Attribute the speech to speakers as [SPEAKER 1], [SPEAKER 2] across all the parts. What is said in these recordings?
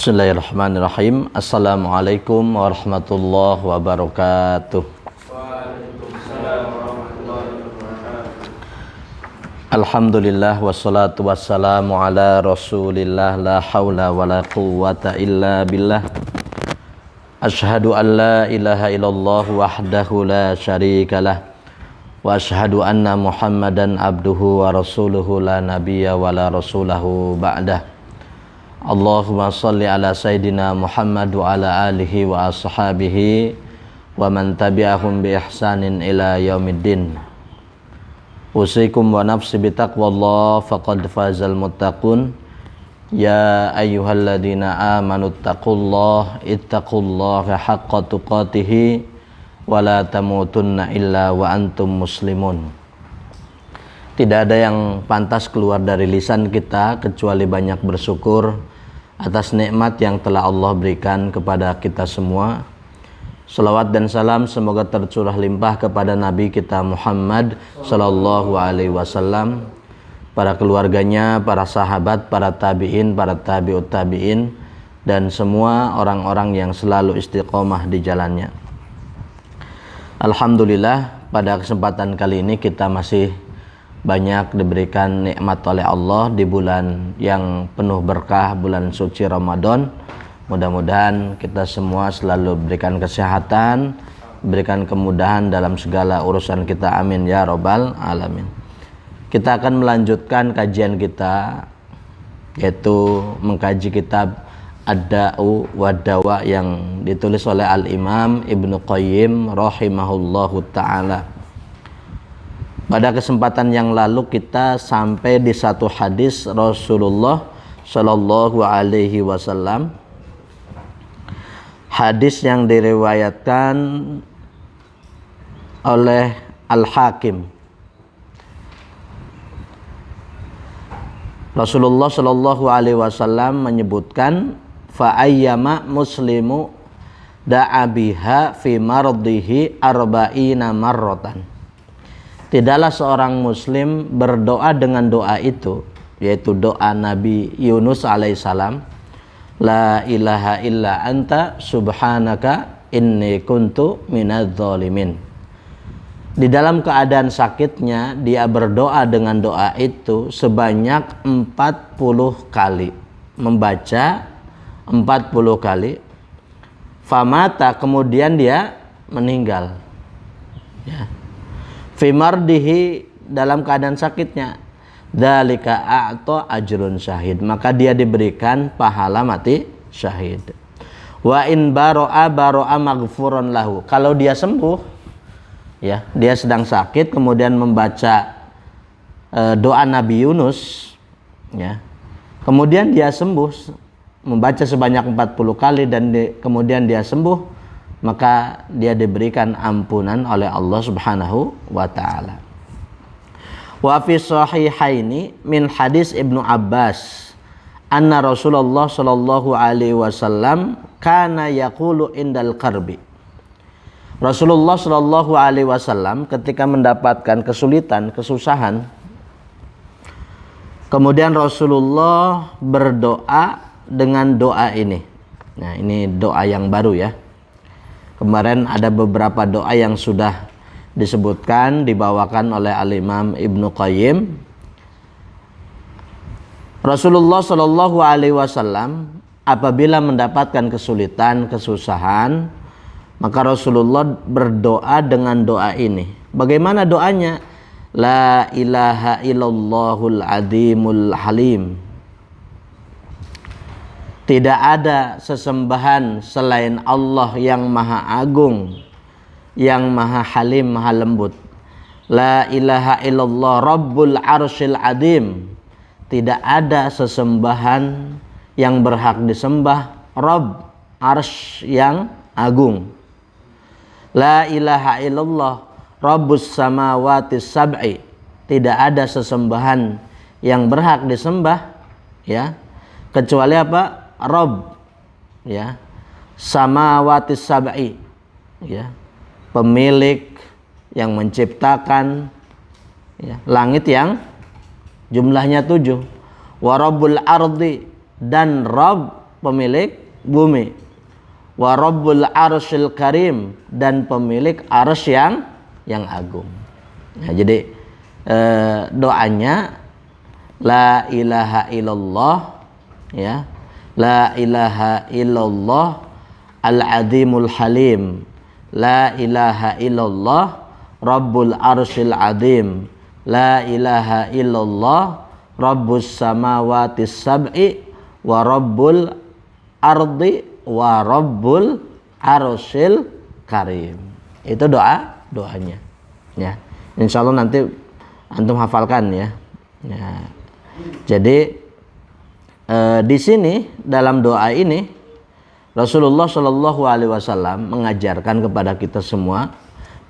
[SPEAKER 1] Bismillahirrahmanirrahim. Assalamualaikum warahmatullahi wabarakatuh.
[SPEAKER 2] Waalaikumsalam warahmatullahi wabarakatuh.
[SPEAKER 1] Alhamdulillah wassalatu wassalamu ala rasulillah, la hawla wa la quwwata illa billah. Ashhadu an la ilaha illallah wahdahu la syarikalah, wa ashhadu anna muhammadan abduhu wa rasuluhu la nabiyya wa la rasulahu ba'dah. Allahumma salli ala Sayyidina Muhammad wa ala alihi wa ashabihi wa man tabi'ahum bi ihsanin ila yaumiddin. Usikum wa nafsi bitaqwallah faqad fazal muttaqun. Ya ayyuhalladzina amanu ittaqullaha haqqa tuqatih wa la tamutunna illa wa antum muslimun. Tidak ada yang pantas keluar dari lisan kita kecuali banyak bersyukur atas nikmat yang telah Allah berikan kepada kita semua. Salawat dan salam semoga tercurah limpah kepada Nabi kita Muhammad sallallahu alaihi wasallam, para keluarganya, para sahabat, para tabi'in, para tabi'ut tabi'in, dan semua orang-orang yang selalu istiqomah di jalannya. Alhamdulillah, pada kesempatan kali ini kita masih banyak diberikan nikmat oleh Allah di bulan yang penuh berkah, bulan suci Ramadan. Mudah-mudahan kita semua selalu berikan kesehatan, berikan kemudahan dalam segala urusan kita, amin ya rabbal alamin. Kita akan melanjutkan kajian kita, yaitu mengkaji kitab Ad-Da'u wa Dawa yang ditulis oleh Al-Imam Ibnu Qayyim rahimahullahu ta'ala. Pada kesempatan yang lalu kita sampai di satu hadis Rasulullah Shallallahu Alaihi Wasallam, hadis yang diriwayatkan oleh Al-Hakim. Rasulullah Shallallahu Alaihi Wasallam menyebutkan, fa ayyama muslimu da'a biha fi mardihi arba'ina marratan. Tidaklah seorang muslim berdoa dengan doa itu, yaitu doa Nabi Yunus alaihissalam, la ilaha illa anta subhanaka inni kuntu minadz zalimin. Di dalam keadaan sakitnya dia berdoa dengan doa itu sebanyak 40 kali, membaca 40 kali. Famata, kemudian dia meninggal, ya. Fimardihi, dalam keadaan sakitnya, dzalika a'ta ajrun syahid, maka dia diberikan pahala mati syahid. Wa in baro'a maghfurun lahu, kalau dia sembuh, ya, dia sedang sakit kemudian membaca doa Nabi Yunus, ya, kemudian dia sembuh, membaca sebanyak 40 kali dan kemudian dia sembuh, maka dia diberikan ampunan oleh Allah Subhanahu wa taala. Wa fi sahihaini min hadis Ibnu Abbas anna Rasulullah sallallahu alaihi wasallam kana yaqulu indal qarbi. Rasulullah sallallahu alaihi wasallam ketika mendapatkan kesulitan, kesusahan, kemudian Rasulullah berdoa dengan doa ini. Nah, ini doa yang baru, ya. Kemarin ada beberapa doa yang sudah disebutkan, dibawakan oleh Al-Imam Ibnu Qayyim. Rasulullah Shallallahu Alaihi Wasallam apabila mendapatkan kesulitan, kesusahan, maka Rasulullah berdoa dengan doa ini. Bagaimana doanya? La ilaha illallahul adimul halim. Tidak ada sesembahan selain Allah yang maha agung, yang maha halim, maha lembut. La ilaha illallah rabbul arsyil adim. Tidak ada sesembahan yang berhak disembah, Rabb, arsy yang agung. La ilaha illallah rabbus samawati sab'i. Tidak ada sesembahan yang berhak disembah, ya, kecuali apa? Rabb, ya, samawati sab'i, ya, pemilik yang menciptakan, ya, langit yang jumlahnya 7. Wa rabbul ardi, dan Rabb pemilik bumi. Wa rabbul arsyil karim, dan pemilik arsy yang agung. Nah, jadi doanya la ilaha illallah, ya. La ilaha illallah al-azimul halim. La ilaha illallah rabbul arsyil azim. La ilaha illallah rabbus samawati sab'i wa rabbul ardi wa rabbul arsyil karim. Itu doanya, ya. Insyaallah nanti antum hafalkan, ya. Jadi di sini dalam doa ini Rasulullah Shallallahu Alaihi Wasallam mengajarkan kepada kita semua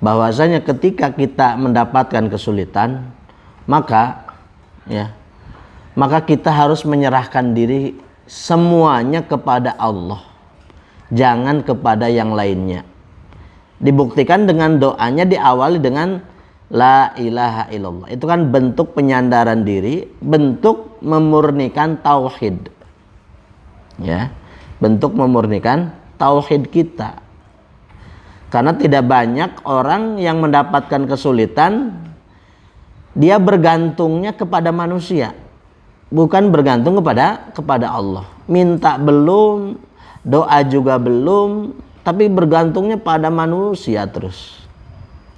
[SPEAKER 1] bahwasanya ketika kita mendapatkan kesulitan, maka kita harus menyerahkan diri semuanya kepada Allah, jangan kepada yang lainnya. Dibuktikan dengan doanya diawali dengan la ilaha illallah. Itu kan bentuk penyandaran diri, bentuk memurnikan tauhid, ya, bentuk memurnikan tauhid kita. Karena tidak banyak orang yang mendapatkan kesulitan, dia bergantungnya kepada manusia, bukan bergantung kepada Allah. Minta belum, doa juga belum, tapi bergantungnya pada manusia terus,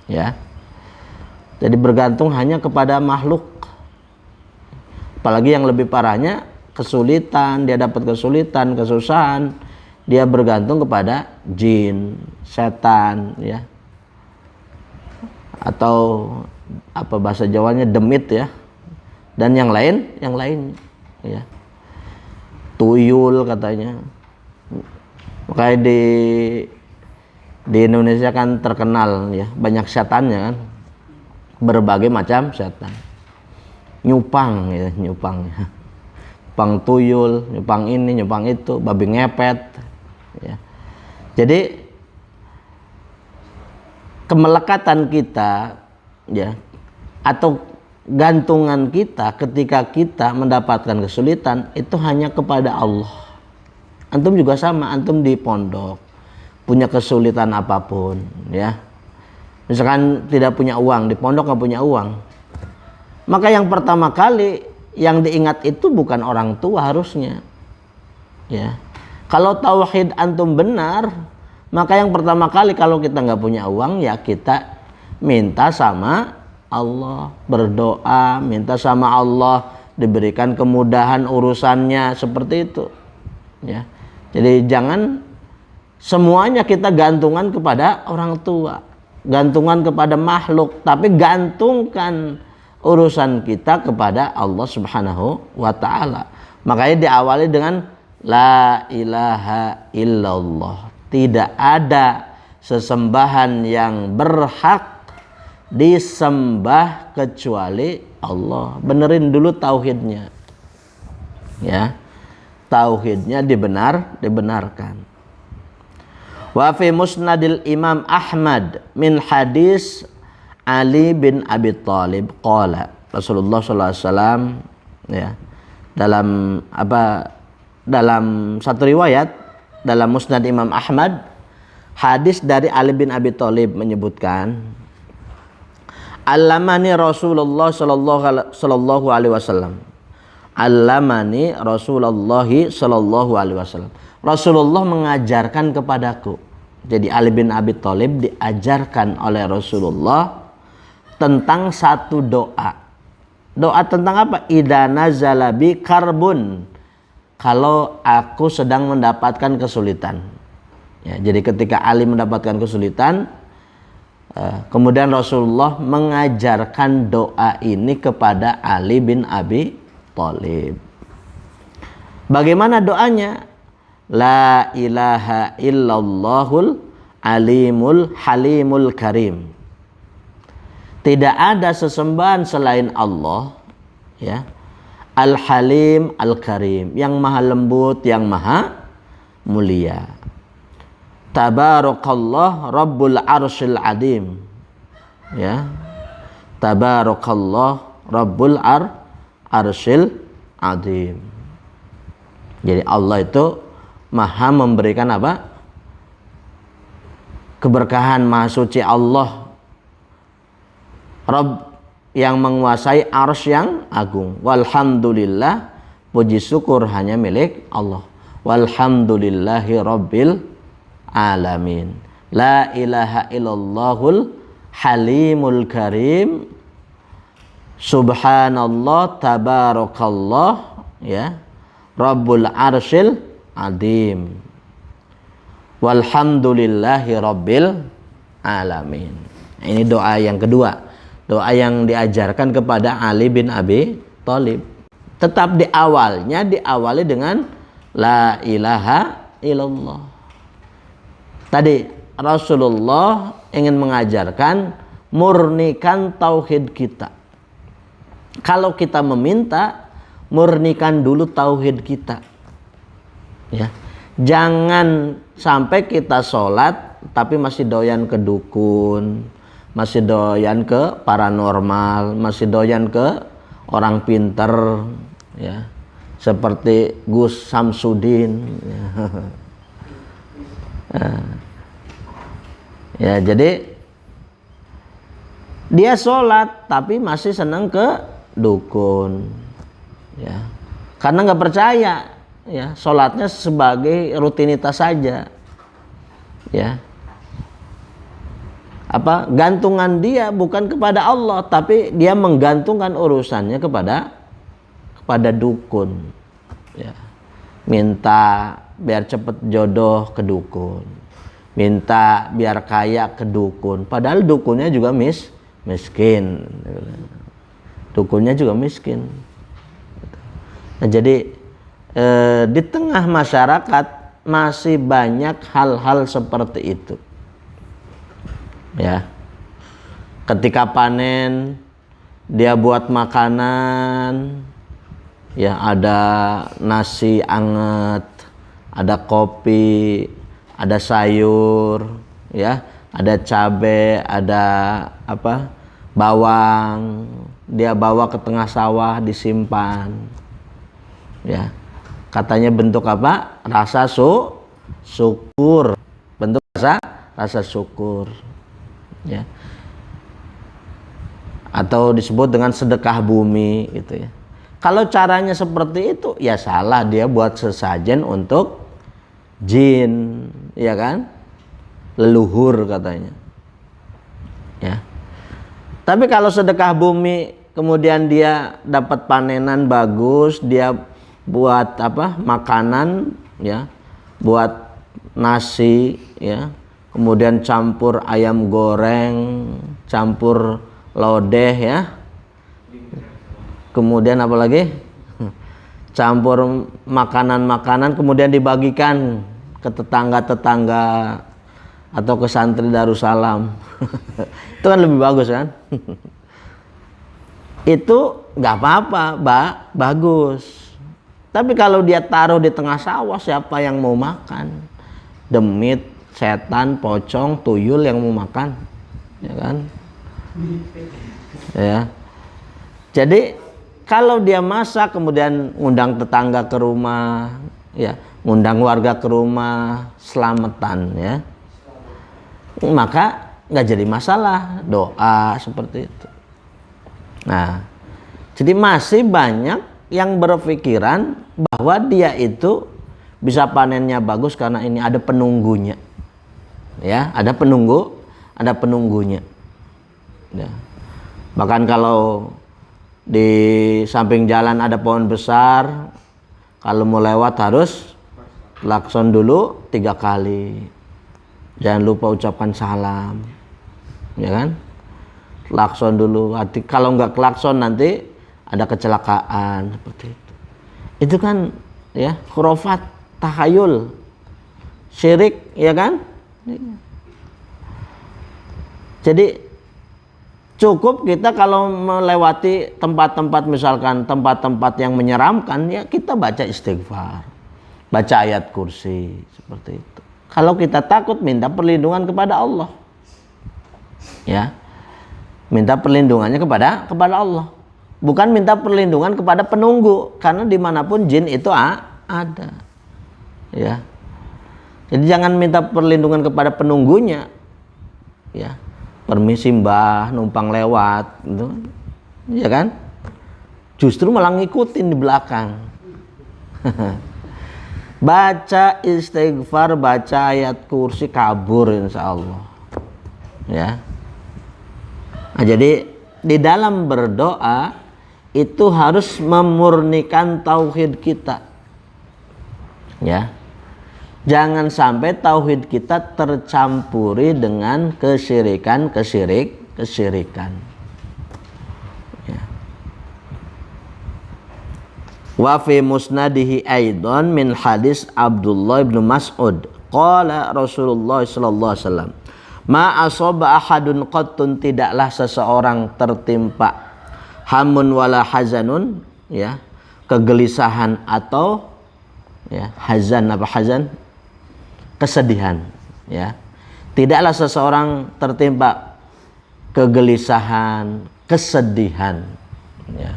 [SPEAKER 1] ya. Jadi bergantung hanya kepada makhluk. Apalagi yang lebih parahnya kesulitan, dia dapat kesulitan, kesusahan, dia bergantung kepada jin, setan, ya. Atau apa bahasa Jawanya, demit, ya. Dan yang lain, ya. Tuyul katanya. Makanya di Indonesia kan terkenal, ya, banyak setannya kan. Berbagai macam setan. Nyupang, ya, nyupang. Nyupang tuyul, nyupang ini, nyupang itu, babi ngepet, ya. Jadi kemelekatan kita, ya, atau gantungan kita ketika kita mendapatkan kesulitan itu hanya kepada Allah. Antum juga sama, antum di pondok punya kesulitan apapun, ya. Misalkan tidak punya uang, di pondok nggak punya uang, maka yang pertama kali yang diingat itu bukan orang tua harusnya, ya. Kalau tauhid antum benar, maka yang pertama kali kalau kita nggak punya uang, ya kita minta sama Allah, berdoa, minta sama Allah diberikan kemudahan urusannya, seperti itu, ya. Jadi jangan semuanya kita gantungan kepada orang tua, gantungan kepada makhluk, tapi gantungkan urusan kita kepada Allah Subhanahu wa ta'ala. Makanya diawali dengan la ilaha illallah. Tidak ada sesembahan yang berhak disembah kecuali Allah. Benerin dulu tauhidnya, ya. Tauhidnya dibenarkan. Wa fi musnadil Imam Ahmad min hadis Ali bin Abi Thalib qala Rasulullah sallallahu alaihi wasallam, ya, dalam satu riwayat dalam musnad Imam Ahmad, hadis dari Ali bin Abi Thalib menyebutkan, allamani Rasulullah sallallahu alaihi wasallam. Allamani Rasulullah sallallahu alaihi wasallam. Rasulullah mengajarkan kepadaku. Jadi Ali bin Abi Thalib diajarkan oleh Rasulullah tentang satu doa. Doa tentang apa? Idza nazala bi karbun. Kalau aku sedang mendapatkan kesulitan. Ya, jadi ketika Ali mendapatkan kesulitan, kemudian Rasulullah mengajarkan doa ini kepada Ali bin Abi Thalib. Bagaimana doanya? La ilaha illallahul alimul halimul karim. Tidak ada sesembahan selain Allah, ya. Al-Halim Al-Karim, yang maha lembut, yang maha mulia. Tabarakallah Rabbul Arsyil Azim, ya. Tabarakallah Rabbul Arsyil Azim. Jadi Allah itu maha memberikan apa? Keberkahan, maha suci Allah, Rabb yang menguasai arsy yang agung. Walhamdulillah, puji syukur hanya milik Allah. Walhamdulillahi rabbil alamin. La ilaha illallahul halimul karim. Subhanallah tabarakallah, ya, Rabbul arsyil adim. Walhamdulillahi rabbil alamin. Ini doa yang kedua, doa yang diajarkan kepada Ali bin Abi Thalib. Tetap di awalnya diawali dengan la ilaha illallah. Tadi Rasulullah ingin mengajarkan murnikan tauhid kita. Kalau kita meminta, murnikan dulu tauhid kita. Ya. Jangan sampai kita sholat tapi masih doyan ke dukun, masih doyan ke paranormal, masih doyan ke orang pinter, ya, seperti Gus Samsudin. Ya, jadi dia sholat tapi masih senang ke dukun, ya, karena nggak percaya, ya, sholatnya sebagai rutinitas saja, ya, apa gantungan dia bukan kepada Allah tapi dia menggantungkan urusannya kepada dukun, ya, minta biar cepet jodoh ke dukun, minta biar kaya ke dukun, padahal dukunnya juga miskin, dukunnya juga miskin. Nah, jadi di tengah masyarakat masih banyak hal-hal seperti itu, ya. Ketika panen dia buat makanan, ya, ada nasi anget, ada kopi, ada sayur, ya, ada cabai, ada apa, bawang, dia bawa ke tengah sawah disimpan, ya, katanya bentuk apa? Rasa syukur, bentuk rasa syukur, ya, atau disebut dengan sedekah bumi, gitu, ya. Kalau caranya seperti itu, ya salah, dia buat sesajen untuk jin, ya kan, leluhur katanya, ya. Tapi kalau sedekah bumi kemudian dia dapat panenan bagus, dia buat apa, makanan, ya, buat nasi, ya, kemudian campur ayam goreng, campur lodeh, ya, kemudian apa lagi, campur makanan-makanan, kemudian dibagikan ke tetangga-tetangga atau ke santri Darussalam. Itu kan lebih bagus kan. Itu nggak apa-apa, bagus. Tapi kalau dia taruh di tengah sawah, siapa yang mau makan? Demit, setan, pocong, tuyul yang mau makan, ya kan? Ya. Jadi kalau dia masak kemudian ngundang tetangga ke rumah, ya, ngundang warga ke rumah, selamatan, ya, maka nggak jadi masalah doa seperti itu. Nah, jadi masih banyak yang berpikiran bahwa dia itu bisa panennya bagus karena ini ada penunggunya, ya, ada penunggunya, ya. Bahkan kalau di samping jalan ada pohon besar, kalau mau lewat harus klakson dulu 3 kali, jangan lupa ucapkan salam, ya kan, klakson dulu. Kalau nggak klakson nanti ada kecelakaan, seperti itu. Itu kan, ya, khurafat, tahayul, syirik, ya kan. Jadi cukup kita kalau melewati tempat-tempat, misalkan tempat-tempat yang menyeramkan, ya kita baca istighfar, baca ayat kursi, seperti itu. Kalau kita takut, minta perlindungan kepada Allah, ya, minta perlindungannya kepada Allah, bukan minta perlindungan kepada penunggu, karena dimanapun jin itu ada, ya. Jadi jangan minta perlindungan kepada penunggunya, ya. Permisi mbah, numpang lewat, gitu. Ya kan? Justru malah ngikutin di belakang. Baca istighfar, baca ayat kursi, kabur insya Allah. Ya. Nah, jadi di dalam berdoa itu harus memurnikan tauhid kita. Ya. Jangan sampai tauhid kita tercampuri dengan kesyirikan. Ya. Wa fi musnadihi aidan min hadis Abdullah bin Mas'ud qala Rasulullah sallallahu alaihi wasallam ma asaba ahadun qattun, tidaklah seseorang tertimpa hamun wala hazanun, ya, kegelisahan atau ya hazan, apa hazan? Kesedihan, ya. Tidaklah seseorang tertimpa kegelisahan, kesedihan, ya.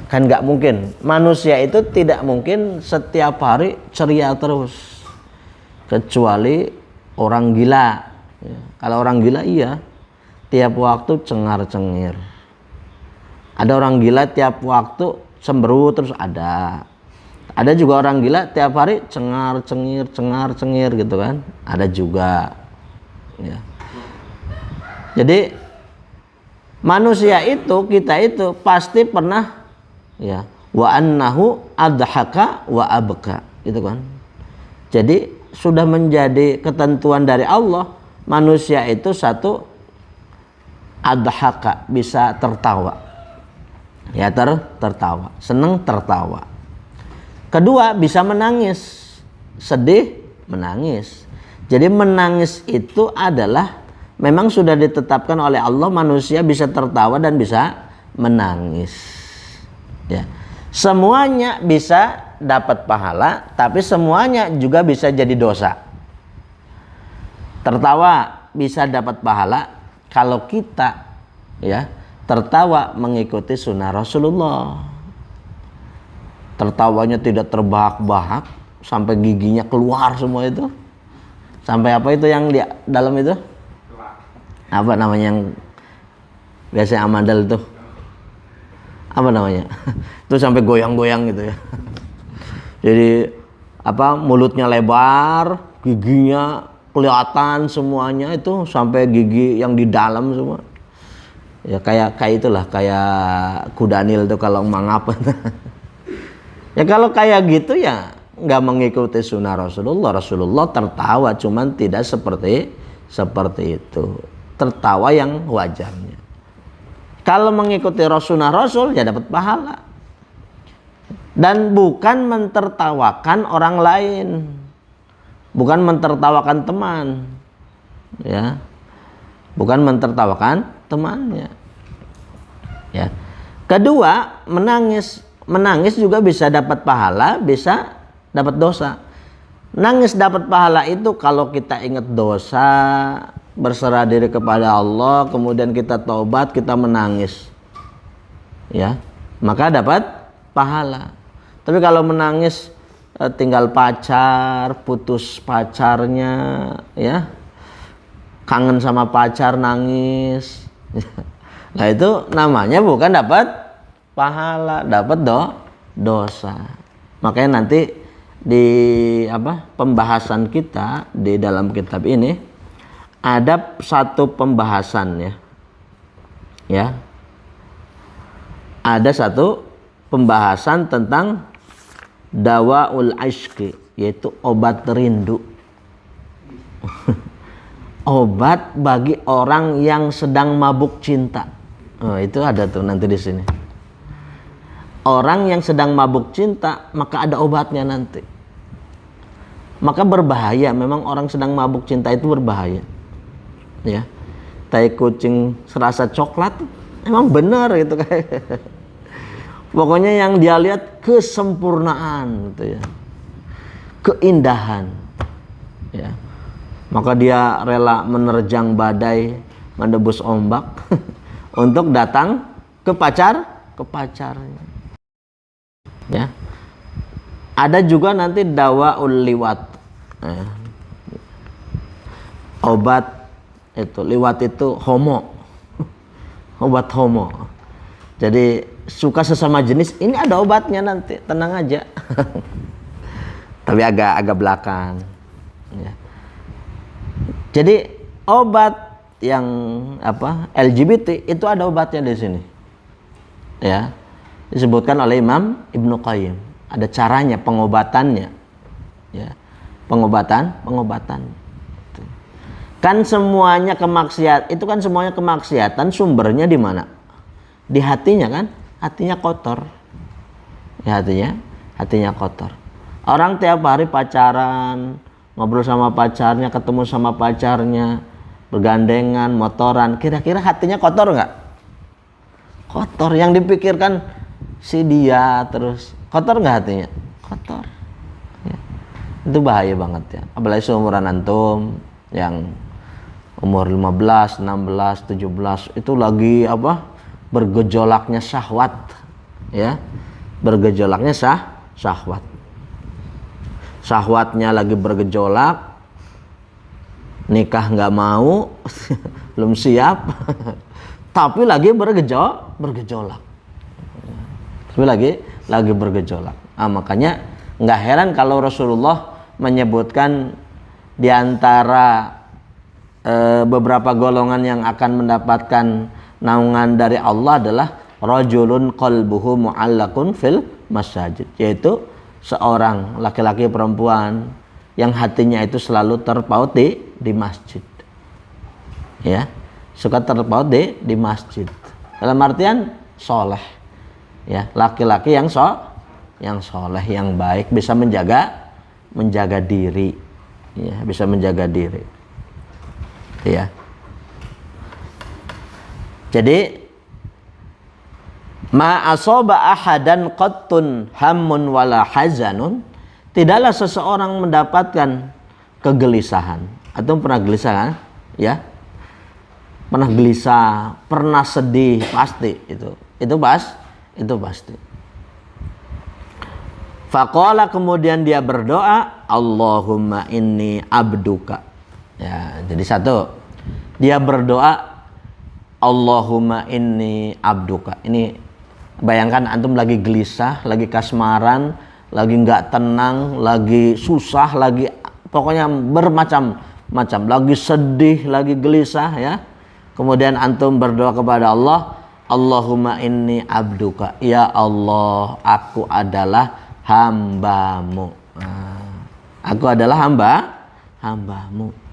[SPEAKER 1] Kan nggak mungkin, manusia itu tidak mungkin setiap hari ceria terus, kecuali orang gila, ya. Kalau orang gila iya, tiap waktu cengar-cengir. Ada orang gila tiap waktu cemberut terus ada. Ada juga orang gila tiap hari cengar-cengir gitu kan. Ada juga. Ya. Jadi manusia itu, kita itu pasti pernah, ya, wa annahu adhaka wa abka, gitu kan. Jadi sudah menjadi ketentuan dari Allah, manusia itu satu adhaka, bisa tertawa. Ya, tertawa, seneng tertawa. Kedua, bisa menangis, sedih, menangis. Jadi menangis itu adalah memang sudah ditetapkan oleh Allah, manusia bisa tertawa dan bisa menangis. Ya. Semuanya bisa dapat pahala, tapi semuanya juga bisa jadi dosa. Tertawa bisa dapat pahala kalau kita, ya, tertawa mengikuti sunnah Rasulullah. Tertawanya tidak terbahak-bahak sampai giginya keluar semua itu. Sampai apa itu yang di dalam itu? Apa namanya yang biasa amandal itu? Apa namanya? Itu sampai goyang-goyang gitu ya. Jadi apa, mulutnya lebar, giginya kelihatan semuanya, itu sampai gigi yang di dalam semua. Ya kayak itulah, kayak kudanil tuh kalau mangap. Ya kalau kayak gitu ya nggak mengikuti sunnah Rasulullah. Rasulullah tertawa, cuman tidak seperti itu. Tertawa yang wajarnya. Kalau mengikuti sunnah Rasul ya dapat pahala. Dan bukan mentertawakan orang lain. Bukan mentertawakan teman. Ya. Bukan mentertawakan temannya. Ya. Kedua, menangis. Menangis juga bisa dapat pahala, bisa dapat dosa. Nangis dapat pahala itu kalau kita ingat dosa, berserah diri kepada Allah, kemudian kita taubat, kita menangis, ya, maka dapat pahala. Tapi kalau menangis tinggal pacar, putus pacarnya, ya, kangen sama pacar nangis, nah itu namanya bukan dapat pahala, dapat dosa. Makanya nanti di pembahasan kita di dalam kitab ini ada satu pembahasan, ya. Ya. Ada satu pembahasan tentang dawaul asyqi, yaitu obat rindu. Obat bagi orang yang sedang mabuk cinta. Oh, itu ada tuh nanti di sini. Orang yang sedang mabuk cinta, maka ada obatnya nanti. Maka berbahaya, memang orang sedang mabuk cinta itu berbahaya. Ya. Tai kucing serasa coklat, emang benar gitu kayak. Pokoknya yang dia lihat kesempurnaan gitu ya. Keindahan. Ya. Maka dia rela menerjang badai, menebus ombak untuk datang ke pacarnya. Ya. Ada juga nanti dawaul liwat. obat itu liwat itu homo. Obat homo. Jadi suka sesama jenis ini ada obatnya nanti, tenang aja. Tapi agak belakang. Ya. Jadi obat yang LGBT itu ada obatnya di sini. Ya. Disebutkan oleh Imam Ibnu Qayyim. Ada caranya pengobatannya. Ya. Pengobatan. Kan semuanya kemaksiatan sumbernya di mana? Di hatinya kan? Hatinya kotor. Ya hatinya kotor. Orang tiap hari pacaran, ngobrol sama pacarnya, ketemu sama pacarnya, bergandengan, motoran. Kira-kira hatinya kotor nggak? Kotor. Yang dipikirkan si dia terus. Kotor nggak hatinya? Kotor. Ya. Itu bahaya banget ya. Apalagi seumuran antum yang umur 15, 16, 17 itu lagi bergejolaknya syahwat ya. Bergejolaknya syahwat. Syahwatnya lagi bergejolak. Nikah nggak mau, belum siap. Tapi lagi bergejolak. Tapi lagi bergejolak. Makanya nggak heran kalau Rasulullah menyebutkan di antara beberapa golongan yang akan mendapatkan naungan dari Allah adalah rajulun qalbuhu mu'allaqun fil masajid, yaitu seorang laki-laki perempuan yang hatinya itu selalu terpaut di masjid. Ya, suka terpaut di masjid. Dalam artian soleh. Ya, laki-laki yang soleh, yang baik, bisa menjaga diri. Ya, bisa menjaga diri. Ya. Jadi ma asaba ahadan qattun hammun wala hazanun, tidaklah seseorang mendapatkan kegelisahan. Atau pernah gelisah kan? Ya. Pernah gelisah, pernah sedih, pasti itu. Itu pasti. Faqala, kemudian dia berdoa, Allahumma inni abduka. Ya, jadi satu, dia berdoa Allahumma inni abduka. Ini bayangkan antum lagi gelisah, lagi kasmaran, lagi nggak tenang, lagi susah, lagi pokoknya bermacam-macam, lagi sedih, lagi gelisah ya. Kemudian antum berdoa kepada Allah, Allahumma inni abduka. Ya Allah, aku adalah hambamu. Aku adalah hambamu.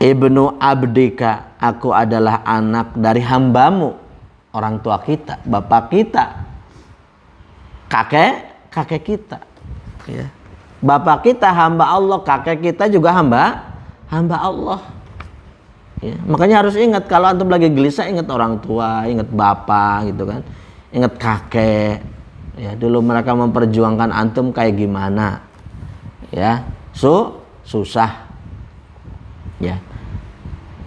[SPEAKER 1] Ibnu abdika, aku adalah anak dari hambamu. Orang tua kita, bapak kita, kakek kita ya. Bapak kita hamba Allah, kakek kita juga hamba Allah ya. Makanya harus ingat, kalau antum lagi gelisah, ingat orang tua, ingat bapak gitu kan, ingat kakek ya. Dulu mereka memperjuangkan antum kayak gimana ya, susah ya.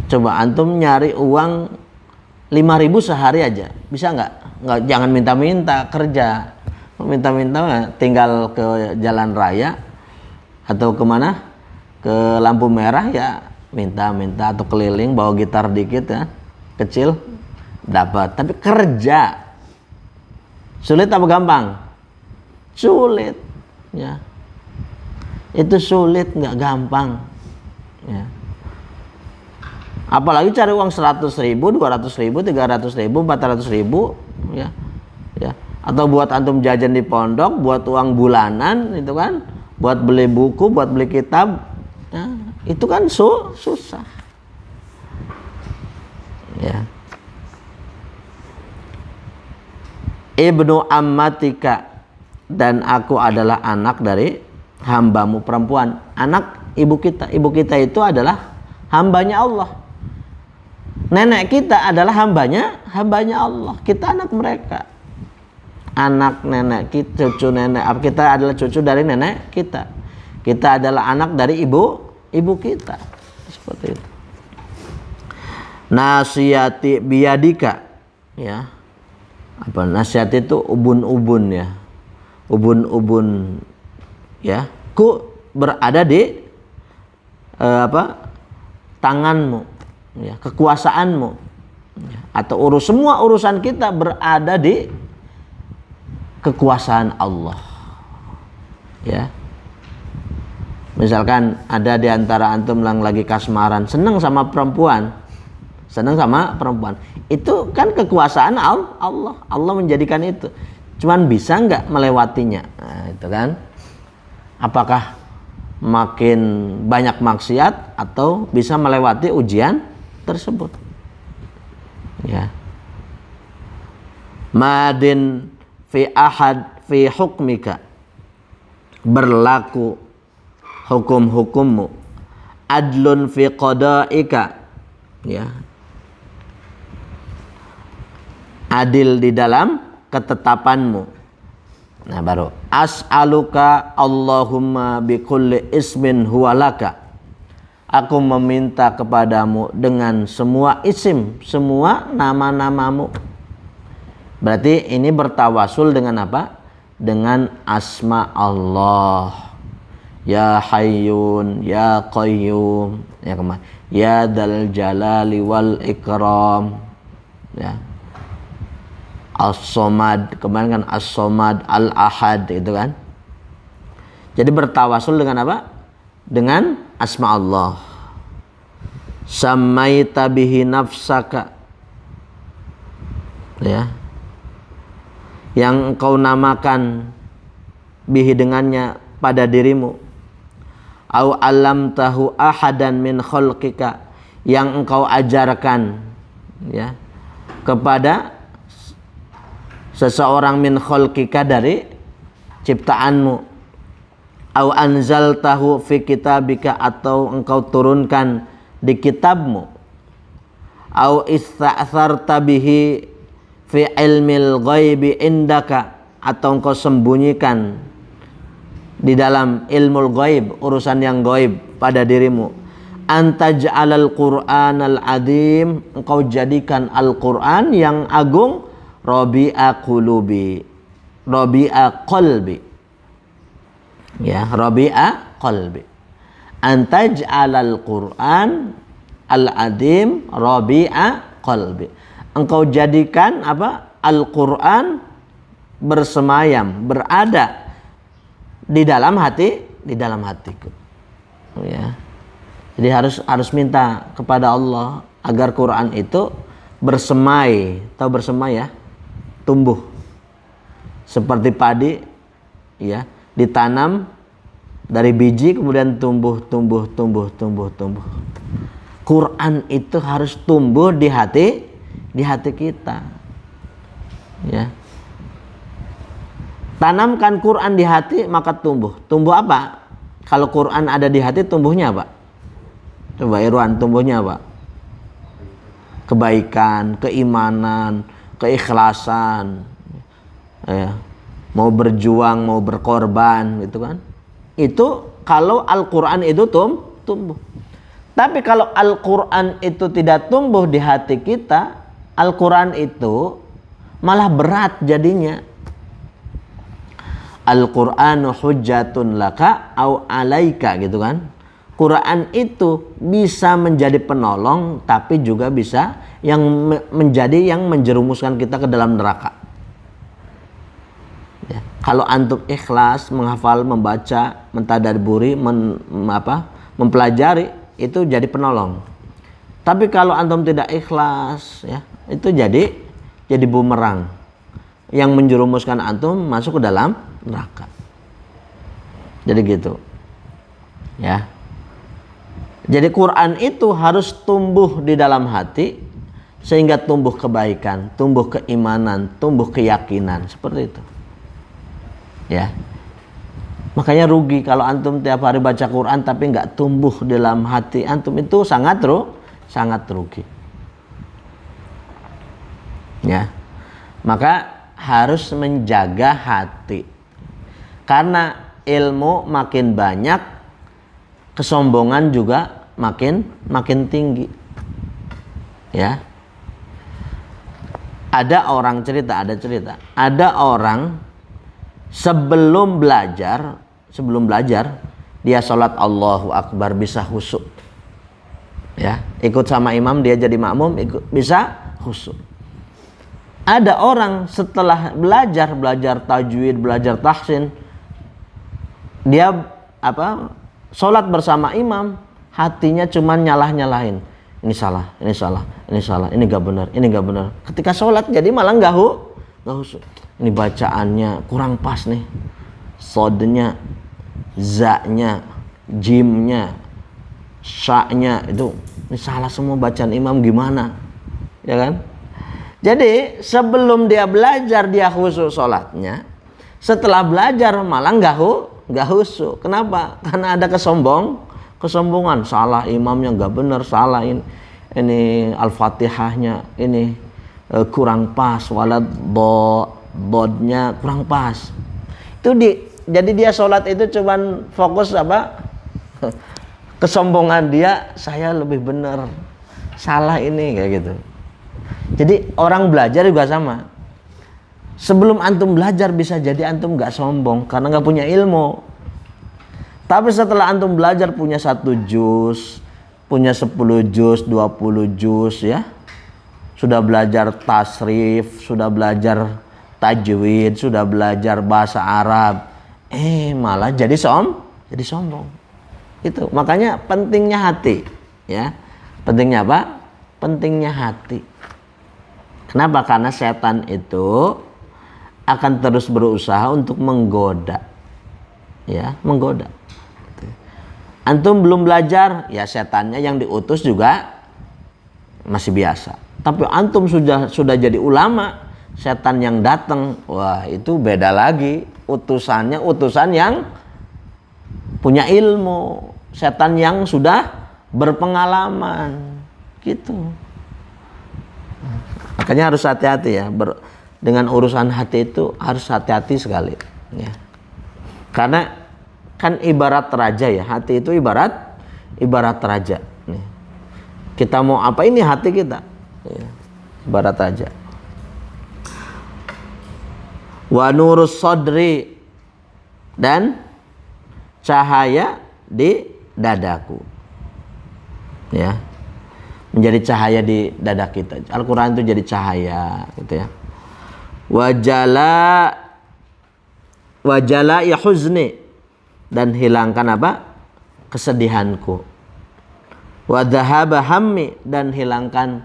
[SPEAKER 1] Coba antum nyari uang 5.000 sehari aja, bisa nggak? Jangan minta-minta kerja, minta-minta tinggal ke jalan raya atau kemana, ke lampu merah ya minta-minta, atau keliling bawa gitar dikit ya, kecil dapat. Tapi kerja sulit apa gampang? Sulit ya. Itu sulit, nggak gampang ya. Apalagi cari uang 100.000, 200.000, 300.000, 400.000 ya. Atau buat antum jajan di pondok, buat uang bulanan itu kan, buat beli buku, buat beli kitab ya, itu kan susah ya. Ibnu ammatika, dan aku adalah anak dari hambamu perempuan. Anak ibu kita itu adalah hambanya Allah. Nenek kita adalah hambanya Allah. Kita anak mereka. Anak nenek kita, cucu nenek kita adalah cucu dari nenek kita. Kita adalah anak dari ibu kita. Seperti itu. Nasiyati biyadika ya. Apa nasihat itu? Ubun-ubun ya. Ubun-ubun ya. Ku berada di tanganmu, ya, kekuasaanmu, ya, atau semua urusan kita berada di kekuasaan Allah. Ya. Misalkan ada di antara antum yang lagi kasmaran, senang sama perempuan. Itu kan kekuasaan Allah. Allah menjadikan itu. Cuman bisa nggak melewatinya? Nah, itu kan. Apakah makin banyak maksiat atau bisa melewati ujian tersebut? Ya. Madin fi hukmika, berlaku hukum-hukummu, adlun fi qada'ika, ya, adil di dalam ketetapanmu. Nah, baru as'aluka Allahumma bi kulli ismin huwa laka, aku meminta kepadamu dengan semua isim, semua nama-namamu. Berarti ini bertawasul dengan apa? Dengan asma Allah. Ya Hayyun, Ya Qayyum, ya kemana? Ya Dzal Jalali wal Ikram, ya. As-Somad, kemarin kan As-Somad, Al-Ahad, itu kan. Jadi bertawasul dengan apa? Dengan asma Allah. Samaita bihi nafsaka, ya, yang engkau namakan bihi dengannya pada dirimu. Au alam tahu ahadan min khalqika, yang engkau ajarkan, ya, kepada seseorang min khalqika dari ciptaanmu. Au anzaltahu fi kitabika, atau engkau turunkan di kitabmu. Au ista'tharta bihi fi ilmil ghaibi indaka, atau engkau sembunyikan di dalam ilmul ghaib, urusan yang ghaib pada dirimu. Antaj'alal Qur'anal azim, engkau jadikan Al-Qur'an yang agung, rabi'a qulubi, rabi'a qalbi, ya, rabi'a qalbi. Antaj'alal Qur'an al-azim rabi'a qalbi, engkau jadikan apa? Al-Qur'an bersemayam, berada di dalam hatiku, ya. Jadi harus minta kepada Allah agar Quran itu bersemai, tahu bersemai ya, tumbuh seperti padi, ya, ditanam dari biji kemudian tumbuh. Quran itu harus tumbuh di hati kita, ya. Tanamkan Quran di hati maka tumbuh. Tumbuh apa? Kalau Quran ada di hati, tumbuhnya apa? Coba Irwan, tumbuhnya apa? Kebaikan, keimanan, keikhlasan, ya. Mau berjuang, mau berkorban, gitu kan? Itu kalau Al-Quran itu tumbuh. Tapi kalau Al-Quran itu tidak tumbuh di hati kita, Al-Quran itu malah berat jadinya. Al-Qur'anu hujjatun laka au alaika, gitu kan. Quran itu bisa menjadi penolong, tapi juga bisa yang menjadi yang menjerumuskan kita ke dalam neraka. Ya. Kalau antum ikhlas menghafal, membaca, mentadabburi, mempelajari, itu jadi penolong. Tapi kalau antum tidak ikhlas, ya, itu jadi bumerang yang menjerumuskan antum masuk ke dalam neraka. Jadi gitu, ya. Jadi Quran itu harus tumbuh di dalam hati sehingga tumbuh kebaikan, tumbuh keimanan, tumbuh keyakinan, seperti itu, ya. Makanya rugi kalau antum tiap hari baca Quran tapi nggak tumbuh di dalam hati antum, itu sangat rugi, ya. Maka harus menjaga hati, karena ilmu makin banyak, kesombongan juga makin tinggi, ya. Ada orang sebelum belajar dia sholat Allahu Akbar bisa khusyuk, Ya, ikut sama imam dia jadi makmum, ikut bisa khusyuk. Ada orang setelah belajar tajwid, belajar tahsin, dia sholat bersama imam, hatinya cuman nyalah-nyalahin. Ini salah, ini salah, ini salah, ini gak benar, ini gak benar. Ketika sholat jadi malah gak khusyuk. Ini bacaannya kurang pas nih. Sodnya, za-nya, jimnya, sya-nya itu ini salah semua bacaan imam, gimana? Ya kan? Jadi sebelum dia belajar dia khusyuk sholatnya, setelah belajar malah nggak khusyuk. Kenapa? Karena ada kesombongan, salah imamnya nggak benar, salah ini al-fatihahnya ini kurang pas, walad bodnya kurang pas. Jadi dia sholat itu cuman fokus kesombongan dia, saya lebih benar, salah ini, kayak gitu. Jadi orang belajar juga sama. Sebelum antum belajar bisa jadi antum gak sombong karena gak punya ilmu. Tapi setelah antum belajar punya 1 juz, punya 10 juz, 20 juz ya, sudah belajar tasrif, sudah belajar tajwid, sudah belajar bahasa Arab, malah jadi sombong. Itu makanya pentingnya hati, ya. Pentingnya apa? Pentingnya hati. Kenapa? Karena setan itu akan terus berusaha untuk menggoda, ya, menggoda. Antum belum belajar, ya setannya yang diutus juga masih biasa. Tapi antum sudah jadi ulama, setan yang datang, wah itu beda lagi. Utusannya utusan yang punya ilmu, setan yang sudah berpengalaman, gitu. Makanya harus hati-hati ya, dengan urusan hati itu harus hati-hati sekali, ya. Karena kan ibarat raja ya, hati itu ibarat raja. Nih. Kita mau apa, ini hati kita, ya. Ibarat raja. Wa nurus sodri, dan cahaya di dadaku, ya. Menjadi cahaya di dada kita. Al-Quran itu jadi cahaya, gitu ya. Wajala ya huzni, dan hilangkan kesedihanku. Wa dhahaba hammi, dan hilangkan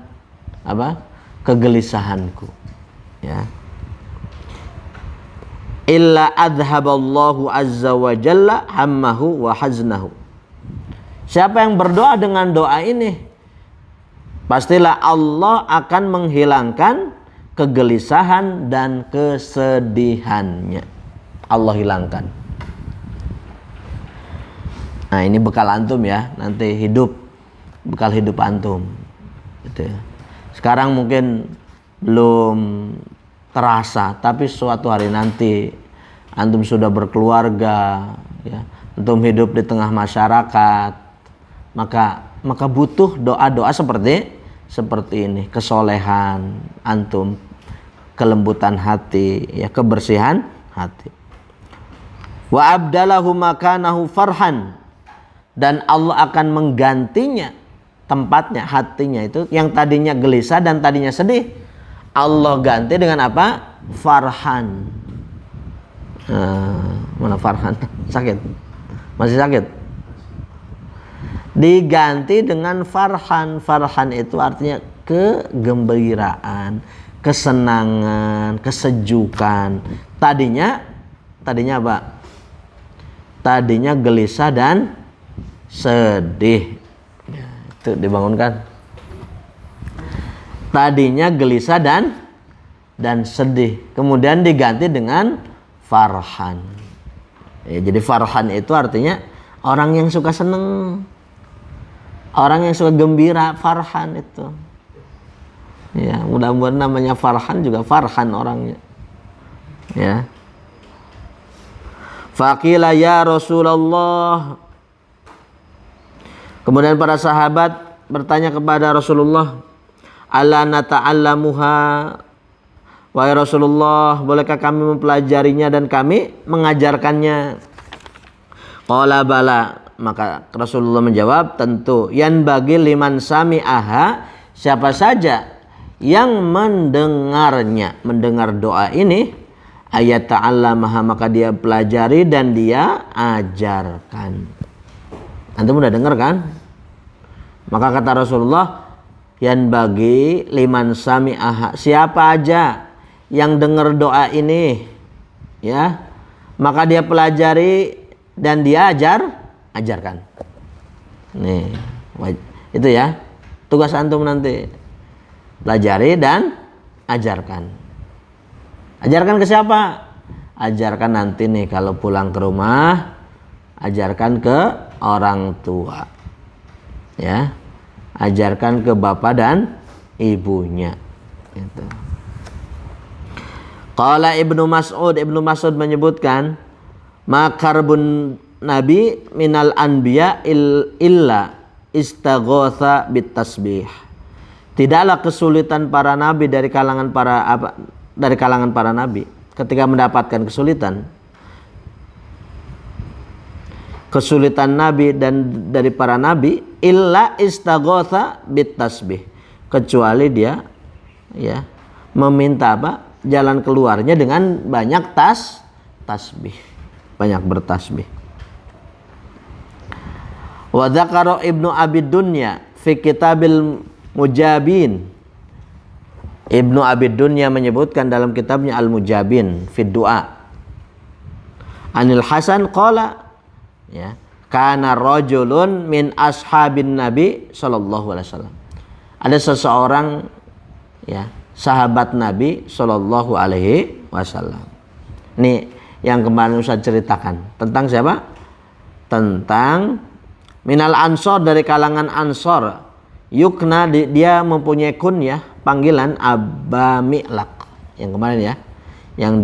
[SPEAKER 1] kegelisahanku, ya. Illa adhaballahu azza wa jalla hammahu wa haznahu. Siapa yang berdoa dengan doa ini, pastilah Allah akan menghilangkan kegelisahan dan kesedihannya. Allah hilangkan. Nah, ini bekal antum ya, nanti bekal hidup antum, gitu ya. Sekarang mungkin belum terasa, tapi suatu hari nanti antum sudah berkeluarga, ya, antum hidup di tengah masyarakat, maka butuh doa-doa seperti ini, kesolehan antum, kelembutan hati, ya, kebersihan hati. Wa abdalahu makanahu farhan, dan Allah akan menggantinya tempatnya, hatinya itu yang tadinya gelisah dan tadinya sedih, Allah ganti dengan apa? Farhan. Mana farhan? Sakit? Masih sakit? Diganti dengan farhan. Farhan itu artinya kegembiraan, kesenangan, kesejukan. Tadinya apa? Tadinya gelisah dan sedih. Ya, itu dibangunkan. Tadinya gelisah dan sedih, kemudian diganti dengan farhan. Ya, jadi farhan itu artinya orang yang suka seneng, orang yang suka gembira, farhan itu. Ya, mudah-mudahan namanya farhan juga farhan orangnya. Ya. Faqila ya Rasulullah. Kemudian para sahabat bertanya kepada Rasulullah, ala nata'allamuha, wahai Rasulullah, bolehkah kami mempelajarinya dan kami mengajarkannya? Qala bala, Maka Rasulullah menjawab, tentu yan bagi liman sami'aha, siapa saja yang mendengarnya, mendengar doa ini, ayat ta'allamaha, maka dia pelajari dan dia ajarkan. Antum udah dengar kan? Maka kata Rasulullah, yan bagi liman sami'aha, siapa aja yang dengar doa ini, ya, maka dia pelajari dan dia ajarkan. Nih, itu ya tugas antum nanti, pelajari dan ajarkan. Ajarkan ke siapa? Ajarkan nanti nih kalau pulang ke rumah, ajarkan ke orang tua, ya, ajarkan ke bapak dan ibunya. Gitu. Qala Ibnu Mas'ud menyebutkan, makarbun Nabi minal anbiya illa istaghotha bitasbih. Tidaklah kesulitan para nabi dari kalangan para nabi ketika mendapatkan kesulitan nabi dan dari para nabi illa istaghotha bitasbih, kecuali dia, ya, meminta jalan keluarnya dengan banyak tasbih, banyak bertasbih. Wa dzakara Ibnu Abi Dunya fi Kitabil Mujabin. Ibnu Abi Dunya menyebutkan dalam kitabnya Al-Mujabin fi Du'a. Anil Hasan qala, ya, kana rajulun min ashabin Nabi sallallahu alaihi wasallam. Ada seseorang, ya, sahabat Nabi sallallahu alaihi wasallam. Ini yang kemarin Ustaz ceritakan tentang siapa? Tentang minal ansor, dari kalangan ansor. Yukna, dia mempunyai kunyah, panggilan Aba Mi'laq. Yang kemarin ya, yang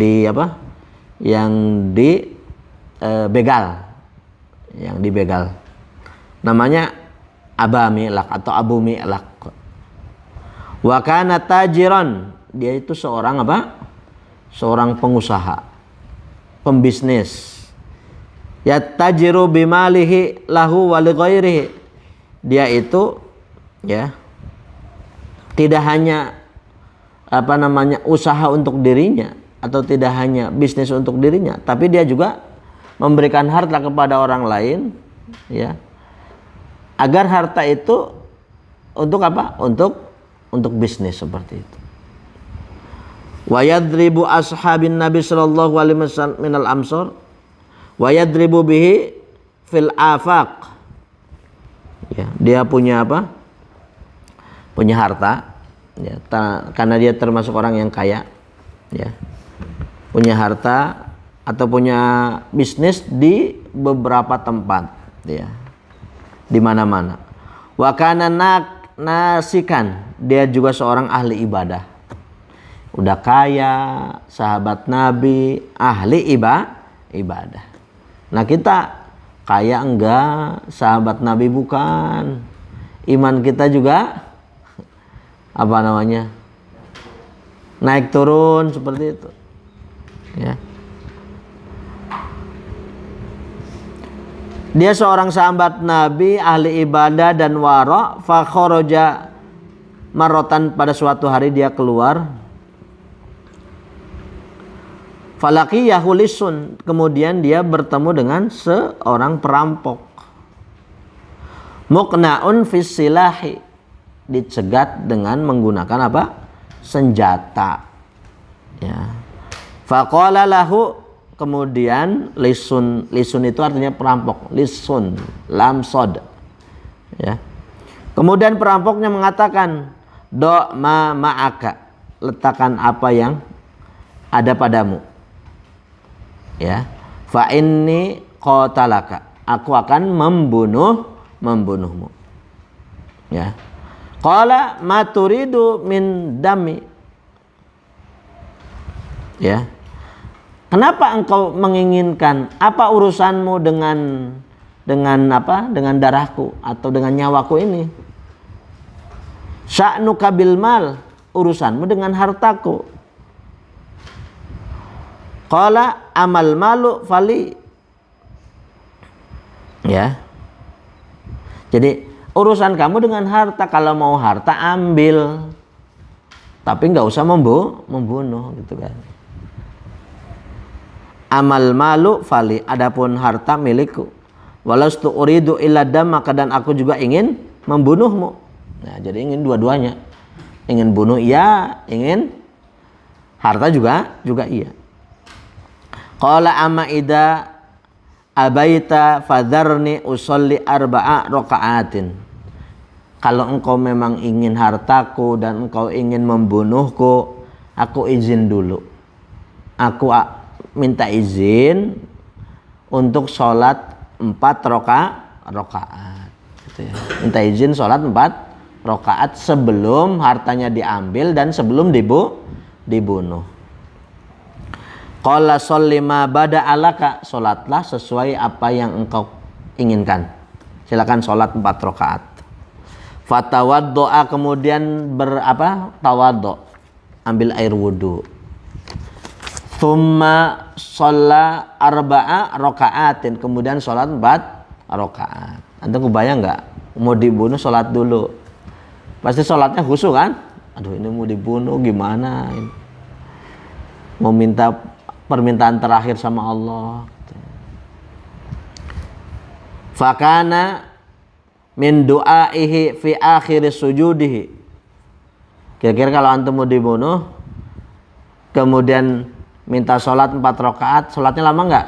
[SPEAKER 1] di begal, yang dibegal. Namanya Aba Mi'laq atau Abu Mi'laq. Wa kana tajiran, dia itu seorang seorang pengusaha, pembisnis. Yattajiru bimalihi lahu wa li ghairihi. Dia itu, ya, tidak hanya usaha untuk dirinya atau tidak hanya bisnis untuk dirinya, tapi dia juga memberikan harta kepada orang lain, ya, agar harta itu untuk untuk bisnis seperti itu. Wa yadribu ashabin Nabi sallallahu alaihi wasallam minal amsar wa yadribu bihi fil afaq. Ya, dia punya punya harta, ya, karena dia termasuk orang yang kaya, ya, punya harta atau punya bisnis di beberapa tempat, ya, di mana-mana. Wa kana nasikan, dia juga seorang ahli ibadah. Udah kaya, sahabat Nabi, ahli ibadah. Nah, kita kaya enggak, sahabat Nabi bukan, iman kita juga naik turun seperti itu, ya. Dia seorang sahabat Nabi, ahli ibadah dan wara. Fa kharaja marratan, pada suatu hari dia keluar. Falaqiyahu lisun, kemudian dia bertemu dengan seorang perampok. Muqna'un fis silahi, dicegat dengan menggunakan senjata, ya. Faqala lahu, kemudian lisun itu artinya perampok, lisun lam sod, ya. Kemudian perampoknya mengatakan, do ma ma'aka, letakkan apa yang ada padamu, ya. Fa inni qatalaka, aku akan membunuhmu, ya. Qala ma turidu min dami, ya. Kenapa engkau menginginkan, apa urusanmu dengan darahku atau dengan nyawaku ini? Sya'nuka bil mal, urusanmu dengan hartaku. Qala amal malu fali, ya. Jadi urusan kamu dengan harta, kalau mau harta ambil, tapi nggak usah membunuh gitu kan. Amal malu fali, adapun harta milikku. Walastu uridu illa damaka, dan aku juga ingin membunuhmu. Nah, jadi ingin dua-duanya. Ingin bunuh iya, ingin harta juga iya. Qala amma ida abaita fadharni usolli arba'a raka'atin. Kalau engkau memang ingin hartaku dan engkau ingin membunuhku, aku izin dulu. Aku minta izin untuk sholat 4 rakaat gitu ya. Minta izin sholat 4 rakaat sebelum hartanya diambil dan sebelum dibunuh. Qala sholli ma bada alaka, sholatlah sesuai apa yang engkau inginkan. Silakan sholat 4 rakaat. Fatawaddo'a, kemudian tawaddo, ambil air wudu. Thumma sholla arba'a raka'atin, kemudian sholat 4 rakaat. Antum kebayang nggak? Mau dibunuh sholat dulu, pasti sholatnya khusyuk kan? Aduh, ini mau dibunuh gimana? Mau minta permintaan terakhir sama Allah. Fakana min du'aihi fi akhir sujudihi. Kira-kira kalau antum mau dibunuh, kemudian minta sholat 4 rakaat, sholatnya lama nggak?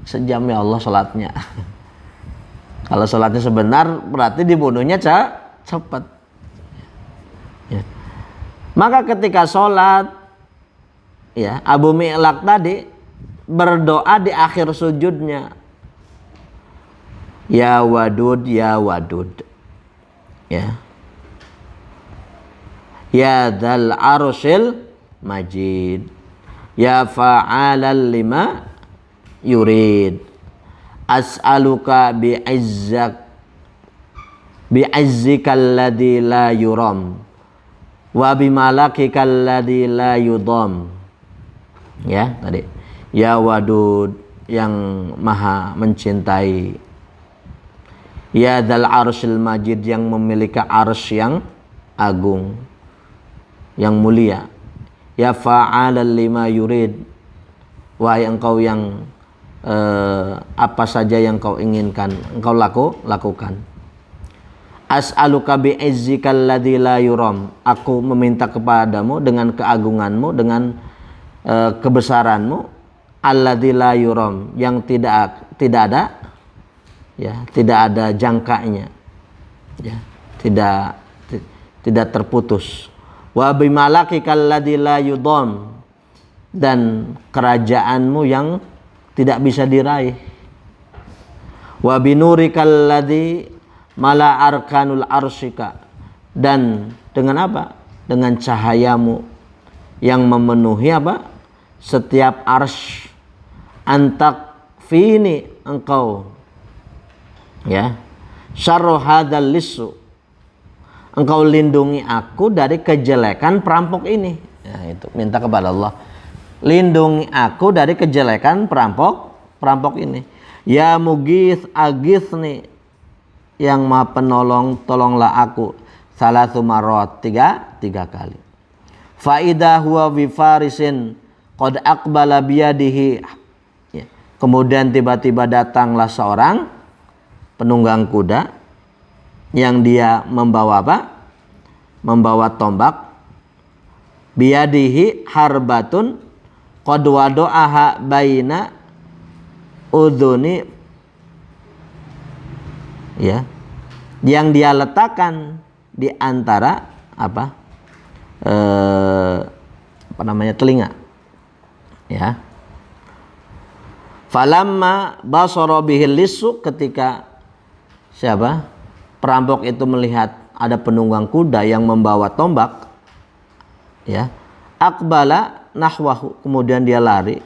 [SPEAKER 1] Sejam ya Allah sholatnya. Kalau sholatnya sebenar, berarti dibunuhnya cepat. Ya. Maka ketika sholat, ya, Abu Mi'laq tadi berdoa di akhir sujudnya, ya wadud, ya wadud, ya, ya dzal arsyil majid, ya fa'alal lima yurid, as'aluka bi'izzikal ladzi la yuram wa bimalakikal ladzi la yudam. Ya, tadi ya wadud, yang maha mencintai, ya dzal arsyil majid, yang memiliki arsy yang agung, yang mulia, ya fa'alal lima yurid, wahai engkau yang apa saja yang kau inginkan engkau lakukan. As'aluka bi'izzikal ladzi la yuram, aku meminta kepadamu dengan keagunganmu, dengan kebesaranmu, alladzi la yuram, yang tidak ada, ya, tidak ada jangkanya, ya, tidak terputus. Wa bimalakikal ladzi la yudam, dan kerajaanmu yang tidak bisa diraih. Wa binurikal ladzi mala arkanul arsyika, dan dengan apa? Dengan cahayamu yang memenuhi apa? Setiap arsy. Antak fini, engkau, ya, syarru hadzal lissu, engkau lindungi aku dari kejelekan perampok ini. Ya, itu minta kepada Allah, lindungi aku dari kejelekan perampok ini. Ya mughits aghitsni, yang maha penolong, tolonglah aku. Salasu marrat, tiga kali. Fa idza huwa bi farisin qad aqbala biyadihi, ya. Kemudian tiba-tiba datanglah seorang penunggang kuda yang dia membawa apa? Membawa tombak. Biyadihi harbatun qad wadu'aha baina udhuni, ya, yang dia letakkan di antara apa namanya, telinga, ya. Falamma basara bihil lisu, ketika siapa perampok itu melihat ada penunggang kuda yang membawa tombak, ya, aqbala nahwahu, kemudian dia lari,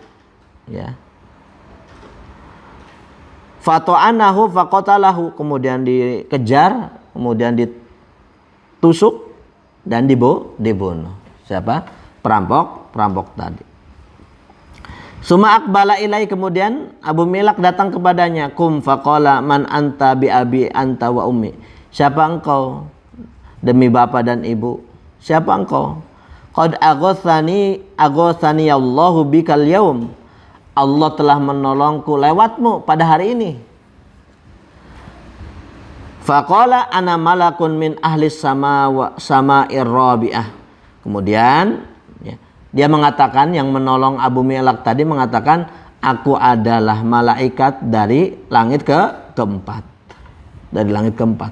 [SPEAKER 1] ya. Fato'anahu faqatalahu, kemudian dikejar, kemudian ditusuk dan dibunuh. Siapa? Perampok tadi. Suma aqbala ilai, kemudian Abu Milak datang kepadanya. Kum faqala man anta bi abi anta wa ummi. Siapa engkau demi bapa dan ibu? Siapa engkau? Qad aghatsani Allahu bikal yaum. Allah telah menolongku lewatmu pada hari ini. Faqala ana malakun min ahli sama'ir rabi'ah. Kemudian dia mengatakan, yang menolong Abu Milak tadi mengatakan, aku adalah malaikat dari langit keempat. Dari langit keempat.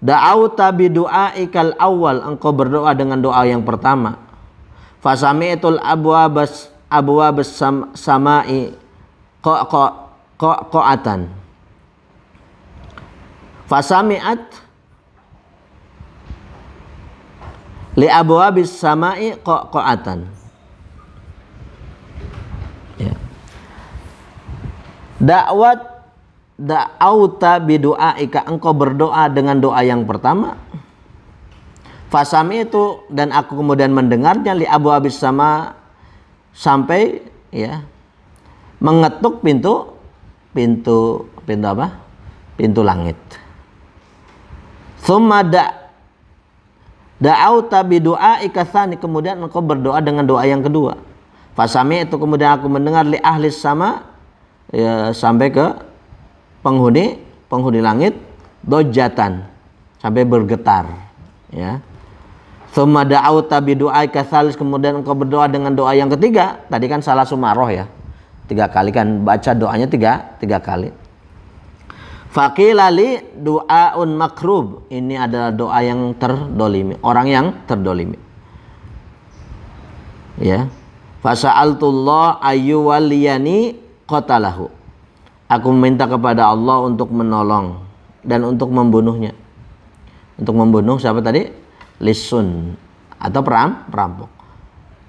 [SPEAKER 1] Da'auta bi du'aikal awal, engkau berdoa dengan doa yang pertama. Fasami'tul abwabas sama'i qa'atan. Fasami'at li abwabis sama'i qa'atan. Ya. Da'auta bidu'aika, engkau berdoa dengan doa yang pertama. Fasami itu, dan aku kemudian mendengarnya, li abwabis sama, sampai ya mengetuk pintu apa? Pintu langit. Tsumma da'auta bidu'aika tsani, kemudian engkau berdoa dengan doa yang kedua. Fasami itu, kemudian aku mendengar li ahli sama, ya, sampai ke penghuni langit, dojatan, sampai bergetar, ya. Tsumma da'auta bidu'aika tsalis, kemudian engkau berdoa dengan doa yang ketiga. Tadi kan salah sumaroh ya, 3 kali kan, baca doanya tiga kali. Faqila li du'aun makrub, ini adalah doa yang terdolimi, orang yang terdolimi, ya. Fasa'altullah ayyuwaliyani qatalahu, aku meminta kepada Allah untuk menolong dan untuk membunuhnya. Untuk membunuh siapa tadi? Lisun, atau perampok.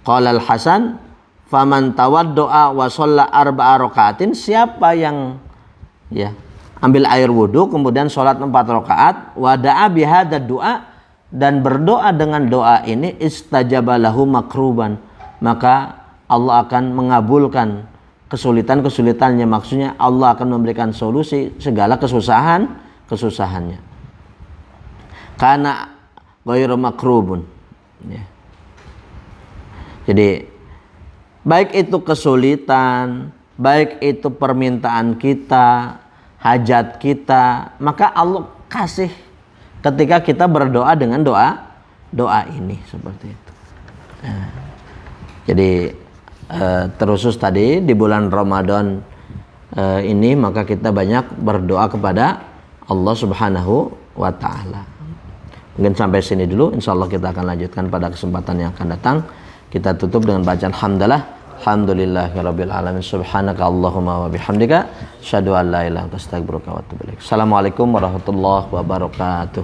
[SPEAKER 1] Qala al-Hasan, faman tawaddo'a wa shalla arba'a rakaatin, siapa yang ya ambil air wudu kemudian sholat 4 rakaat, wa da'a bihadza du'a, dan berdoa dengan doa ini, istajabalahu makruban, maka Allah akan mengabulkan kesulitannya, maksudnya Allah akan memberikan solusi segala kesusahannya. Karena ghairu makrubun, ya. Jadi baik itu kesulitan, baik itu permintaan kita, hajat kita, maka Allah kasih ketika kita berdoa dengan doa ini, seperti itu. Nah, jadi terusus tadi di bulan Ramadan ini, maka kita banyak berdoa kepada Allah Subhanahu wa ta'ala. Mungkin sampai sini dulu, insyaallah kita akan lanjutkan pada kesempatan yang akan datang. Kita tutup dengan bacaan hamdalah. Alhamdulillahirabbil alamin. Subhanaka Allahumma wa bihamdika asyhadu an la ilaha illa anta astaghfiruka wa atubu ilaik. Assalamualaikum warahmatullahi wabarakatuh.